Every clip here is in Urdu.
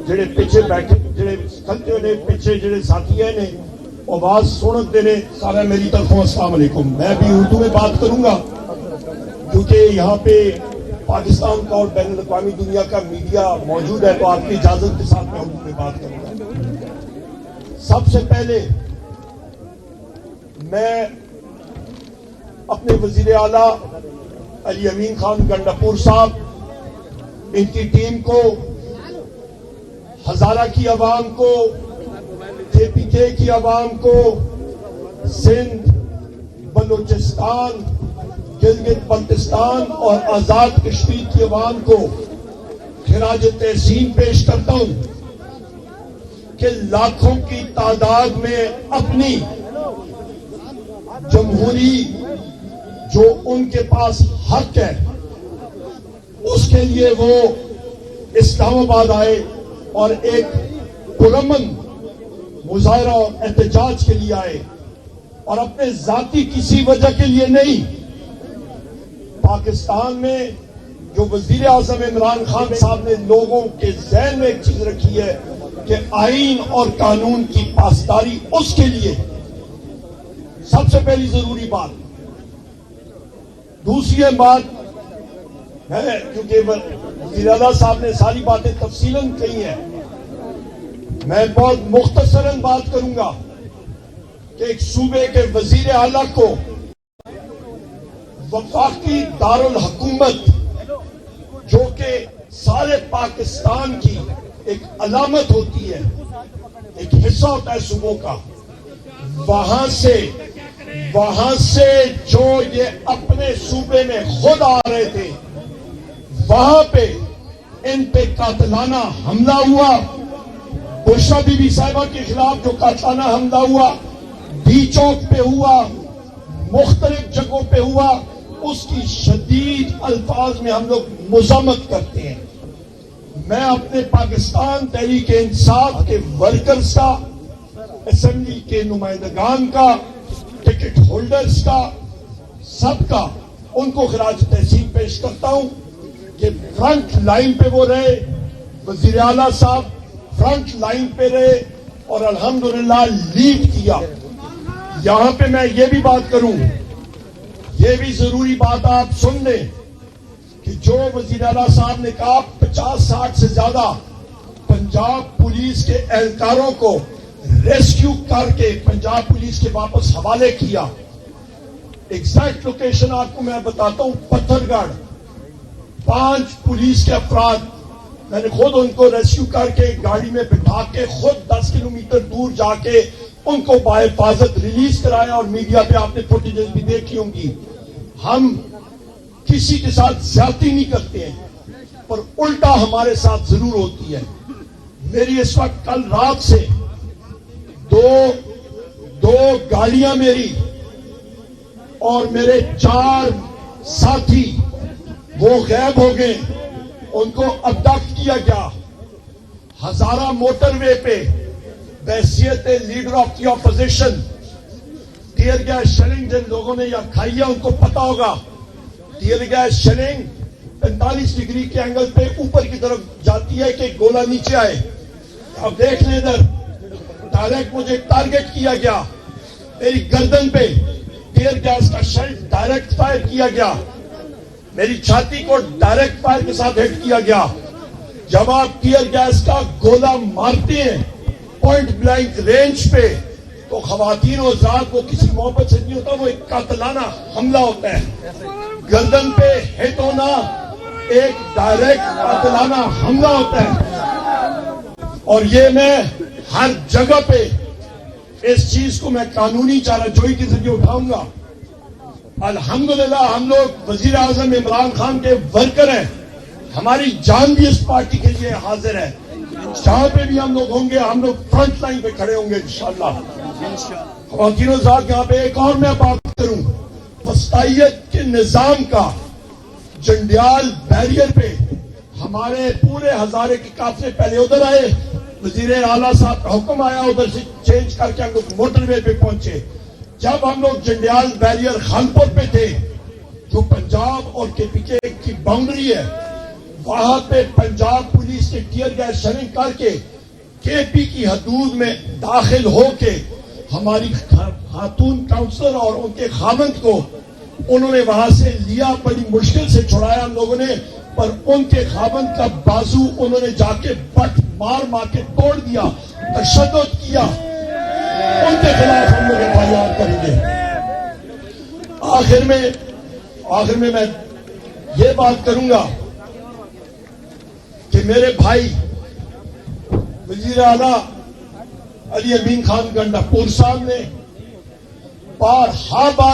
جڑے پیچھے بیٹھے جڑے کھلتے نے پیچھے جڑے ساتھی ہیں نے آواز سنتے نے سارا میری طرفوں السلام علیکم. میں بھی اردو میں بات کروں گا کیونکہ یہاں پہ پاکستان کا اور بین الاقوامی دنیا کا میڈیا موجود ہے, تو آپ کی اجازت کے ساتھ میں اردو میں بات کروں گا. سب سے پہلے میں اپنے وزیر اعلیٰ علی امین خان گنڈاپور صاحب, ان کی ٹیم کو, ہزارہ کی عوام کو, KPK کی عوام کو, سندھ, بلوچستان, گلگت بلتستان اور آزاد کشمیر کی عوام کو خراج تحسین پیش کرتا ہوں کہ لاکھوں کی تعداد میں اپنی جمہوری جو ان کے پاس حق ہے اس کے لیے وہ اسلام آباد آئے اور ایک پرامن مظاہرہ اور احتجاج کے لیے آئے, اور اپنے ذاتی کسی وجہ کے لیے نہیں. پاکستان میں جو وزیر اعظم عمران خان صاحب نے لوگوں کے ذہن میں ایک چیز رکھی ہے کہ آئین اور قانون کی پاسداری, اس کے لیے سب سے پہلی ضروری بات. دوسری بات ہے, کیونکہ وزیر اعلیٰ صاحب نے ساری باتیں تفصیلاً کہی ہیں, میں بہت مختصراً بات کروں گا کہ ایک صوبے کے وزیر اعلیٰ کو وفاقی دارالحکومت جو کہ سارے پاکستان کی ایک علامت ہوتی ہے, ایک حصہ ہوتا ہے صوبوں کا, وہاں سے جو یہ اپنے صوبے میں خود آ رہے تھے, وہاں پہ ان پہ قاتلانہ حملہ ہوا. بشرا بی بی صاحبہ کے خلاف جو قاتلانہ حملہ ہوا, ڈی چوک پہ ہوا, مختلف جگہوں پہ ہوا, اس کی شدید الفاظ میں ہم لوگ مذمت کرتے ہیں. میں اپنے پاکستان تحریک انصاف کے ورکرز کا, اسمبلی کے نمائندگان کا, ٹکٹ ہولڈرز کا, سب کا ان کو خراج تحسین پیش کرتا ہوں کہ فرنٹ لائن پہ وہ رہے. وزیر اعلیٰ صاحب فرنٹ لائن پہ رہے اور الحمدللہ لیڈ کیا. یہاں پہ میں یہ بھی بات کروں, یہ بھی ضروری بات آپ سن لیں کہ جو وزیر اعلیٰ صاحب نے کہا 50-60 سے زیادہ پنجاب پولیس کے اہلکاروں کو ریسکیو کر کے پنجاب پولیس کے واپس حوالے کیا. ایگزیکٹ لوکیشن آپ کو میں بتاتا ہوں, پتھر گڑھ. 5 پولیس کے افراد, میں نے خود ان کو ریسکیو کر کے گاڑی میں بٹھا کے خود 10 کلومیٹر دور جا کے ان کو باحفاظت ریلیز کرایا, اور میڈیا پہ آپ نے فوٹیجز بھی دیکھی ہوں گی. ہم کسی کے ساتھ زیادتی نہیں کرتے ہیں, پر الٹا ہمارے ساتھ ضرور ہوتی ہے. میری اس وقت کل رات سے دو گاڑیاں میری اور میرے 4 ساتھی وہ غائب ہو گئے, ان کو ابڈکٹ کیا گیا. ہزارہ موٹر وے پہ بحیثیت leader of the opposition tear gas shelling جن لوگوں نے یہ کھائی ہے ان کو پتا ہوگا. ٹیئر گیس شیلنگ 45 ڈگری کے اینگل پہ اوپر کی طرف جاتی ہے کہ گولہ نیچے آئے. اب دیکھ لیں ادھر, ڈائریکٹ مجھے ٹارگٹ کیا گیا, میری گردن پہ ٹیئر گیس کا شیل ڈائریکٹ فائر کیا گیا, میری چھاتی کو ڈائریکٹ فائر کے ساتھ ہٹ کیا گیا. جب آپ ٹیئر گیس کا گولہ مارتے ہیں پوائنٹ بلینک رینج پہ تو خواتین و ذات وہ کسی محبت سے نہیں ہوتا, وہ ایک قاتلانہ حملہ ہوتا ہے. گردن پہ ہٹ ہونا ایک ڈائریکٹ قاتلانہ حملہ ہوتا ہے, اور یہ میں ہر جگہ پہ اس چیز کو میں قانونی چارہ جوئی کے ذریعے اٹھاؤں گا. الحمدللہ ہم لوگ وزیر اعظم عمران خان کے ورکر ہیں, ہماری جان بھی اس پارٹی کے لیے حاضر ہے. جہاں پہ بھی ہم لوگ ہوں گے ہم لوگ فرنٹ لائن پہ کھڑے ہوں گے انشاءاللہ. خواتین و ذات یہاں پہ ایک اور میں بات کروں, وسطائیت کے نظام کا جنڈیال بیریئر پہ ہمارے پورے ہزارے کے قافلے پہلے ادھر آئے, وزیر اعلیٰ صاحب کا حکم آیا, ادھر سے چینج کر کے ہم لوگ موٹر وے پہ پہنچے. جب ہم لوگ جنڈیال بیریئر خانپور پہ تھے جو پنجاب اور KPK کی باؤنڈری ہے, وہاں پہ پنجاب پولیس کے ٹیئر گیس شرنگ کر کے کے پی کی حدود میں داخل ہو کے ہماری خاتون کاؤنسلر اور ان کے خاوند کو انہوں نے وہاں سے لیا، بڑی مشکل سے چھڑایا ہم لوگوں نے، پر ان کے خاوند کا بازو انہوں نے جا کے بٹ مار مار کے توڑ دیا، تشدد کیا۔ ان کے خلاف ہم لوگ ایف آئی آر کریں گے۔ آخر میں میں یہ بات کروں گا کہ میرے بھائی وزیر اعلیٰ علی امین خان گنڈا پور صاحب نے بار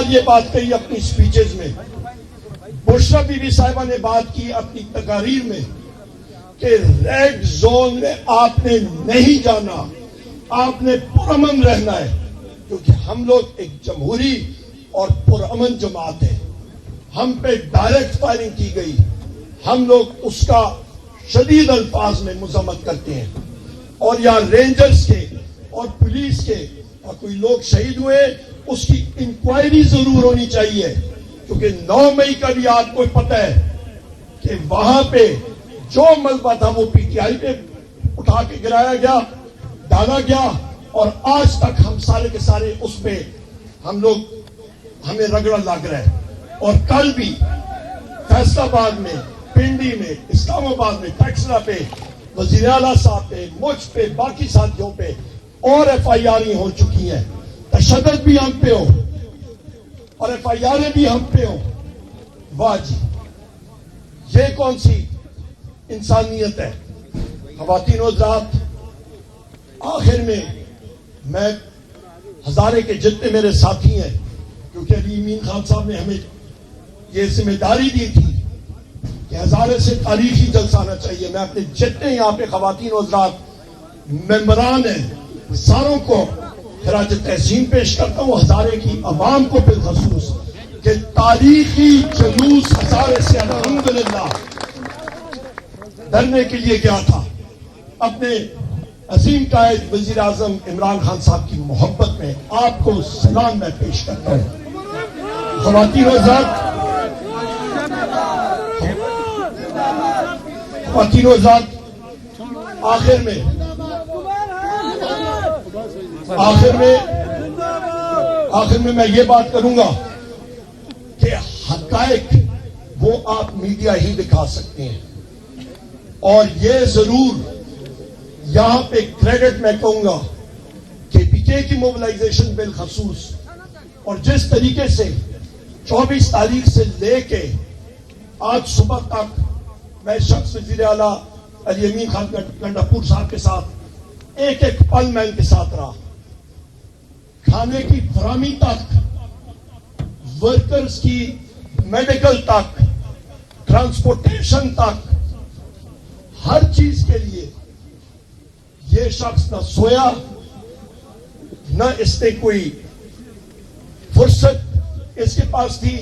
یہ بات کہی اپنی سپیچز میں، بشرا بی بی صاحبہ نے بات کی اپنی تقاریر میں کہ ریڈ زون میں آپ نے نہیں جانا، آپ نے پرامن رہنا ہے، کیونکہ ہم لوگ ایک جمہوری اور پرامن جماعت ہے۔ ہم پہ ڈائریکٹ فائرنگ کی گئی، ہم لوگ اس کا شدید الفاظ میں مذمت کرتے ہیں، اور یہاں رینجرز کے اور پولیس کے اور کوئی لوگ شہید ہوئے، اس کی انکوائری ضرور ہونی چاہیے، کیونکہ 9 مئی کا بھی آپ کو پتہ ہے کہ وہاں پہ جو ملبہ تھا وہ پی ٹی آئی پہ اٹھا کے گرایا گیا، ڈالا گیا، اور آج تک ہم سارے کے سارے اس پہ ہمیں رگڑا لگ رہا ہے۔ اور کل بھی فیصل آباد میں، پنڈی میں، اسلام آباد میں، ٹیکسلا پہ، وزیر اعلیٰ صاحب پہ، مجھ پہ، باقی ساتھیوں پہ اور ایف آئی آر ہو چکی ہیں۔ تشدد بھی ہم پہ ہو اور ایف آئی آر بھی ہم پہ ہو، واہ جی، یہ کون سی انسانیت ہے؟ خواتین و حضرات، آخر میں ہزارے کے جتنے میرے ساتھی ہیں، کیونکہ علی امین خان صاحب نے ہمیں یہ ذمہ داری دی تھی کہ ہزارے سے تاریخی جلسہ آنا چاہیے، میں اپنے جتنے یہاں پہ خواتین و حضرات ممبران ہیں ساروں کو خراج تحسین پیش کرتا ہوں، ہزارے کی عوام کو بالخصوص، کہ تاریخی جلوس ہزارے سے الحمدللہ ڈرنے کے لیے گیا تھا، اپنے عظیم قائد وزیر اعظم عمران خان صاحب کی محبت میں آپ کو سلام میں پیش کرتا ہوں۔ خواتین و حضرات، آخر میں یہ بات کروں گا کہ حقائق وہ آپ میڈیا ہی دکھا سکتے ہیں، اور یہ ضرور یہاں پہ کریڈٹ میں کہوں گا کہ پی کے کی موبلائزیشن بالخصوص، اور جس طریقے سے 24 تاریخ سے لے کے آج صبح تک میں شخص وزیر اعلیٰ علی امین خان گنڈا پور صاحب کے ساتھ ایک پل میں ان کے ساتھ رہا، کھانے کی فراہمی تک، ورکرز کی میڈیکل تک، ٹرانسپورٹیشن تک، ہر چیز کے لیے یہ شخص نہ سویا، نہ اس نے کوئی فرصت اس کے پاس تھی،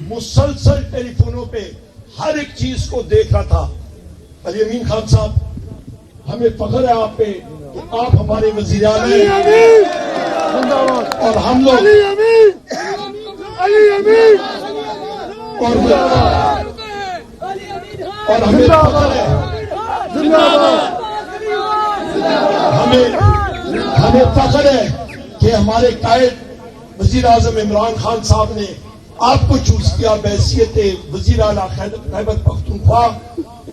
مسلسل ٹیلی فونوں پہ ہر ایک چیز کو دیکھ رہا تھا۔ علی امین خان صاحب، ہمیں فخر ہے آپ پہ کہ آپ ہمارے وزیر اعلیٰ ہیں، اور ہم لوگ اور ہمیں فخر ہے، ہمیں فخر ہے کہ ہمارے قائد وزیر اعظم عمران خان صاحب نے آپ کو چوز کیا بحیثیت وزیر اعلیٰ خیبر پختونخوا،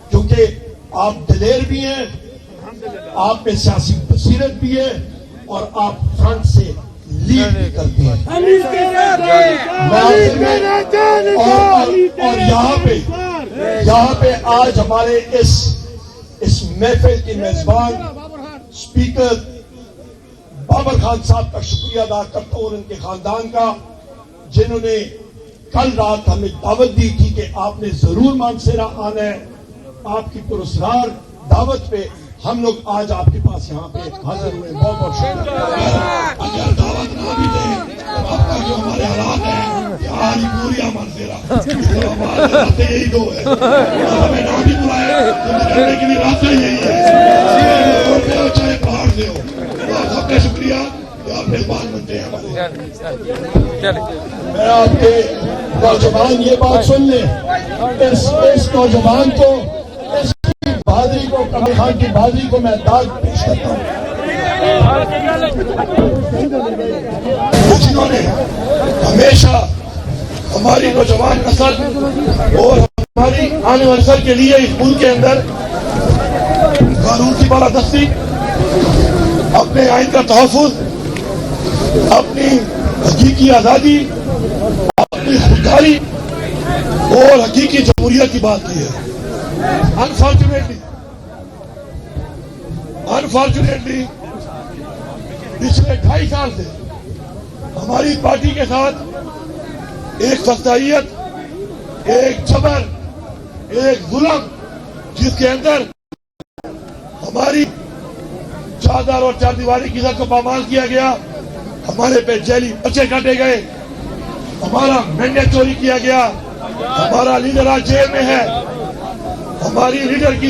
کیونکہ آپ دلیر بھی ہیں، آپ میں سیاسی بصیرت بھی ہے، اور آپ فرنٹ سے لیڈ بھی کرتے ہیں۔ اور یہاں پہ آج ہمارے اس محفل کی میزبان اسپیکر بابر خان صاحب کا شکریہ ادا کرتا ہوں، اور ان کے خاندان کا، جنہوں نے کل رات ہمیں دعوت دی تھی کہ آپ نے ضرور مانسیرا آنا ہے۔ آپ کی پراسرار دعوت پہ ہم لوگ آج آپ کے پاس یہاں پہ حاضر ہوئے، بہت بہت شکریہ۔ اگر دعوت نہ بھی دیں تو آپ کا جو ہمارے حالات ہیں، یہاں پوری مانسیرا ہمارے راستے یہی دو ہے، ہمیں نہ بھی بلائے تو کی بھی راستہ یہی ہے، چاہے باہر سے ہو۔ سب کا شکریہ، آپ میزبان بنتے ہیں ہمارے۔ میں آپ کے نوجوان یہ بات سن لیں، اس نوجوان کو، اس کی بہادری کو، قمر خان کی بہادری کو میں داد پیش کرتا ہوں، جنہوں نے ہمیشہ ہماری نوجوان نسل اور ہماری آنے والی نسل کے لیے اس ملک کے اندر قانون کی بالادستی، اپنے آئین کا تحفظ، اپنی حقیقی آزادی، اپنی خودداری اور حقیقی جمہوریت کی بات کی ہے۔ انفارچونیٹلی پچھلے 2.5 سال سے ہماری پارٹی کے ساتھ ایک فسادیت، ایک جبر، ایک ظلم، جس کے اندر ہماری چادر اور چار دیواری کی عزت کو پامال کیا گیا، ہمارے پہ جیلی بچے کاٹے گئے، ہمارا مینڈیٹ چوری کیا گیا، ہمارا لیڈر آج جیل میں ہے، ہماری لیڈر کی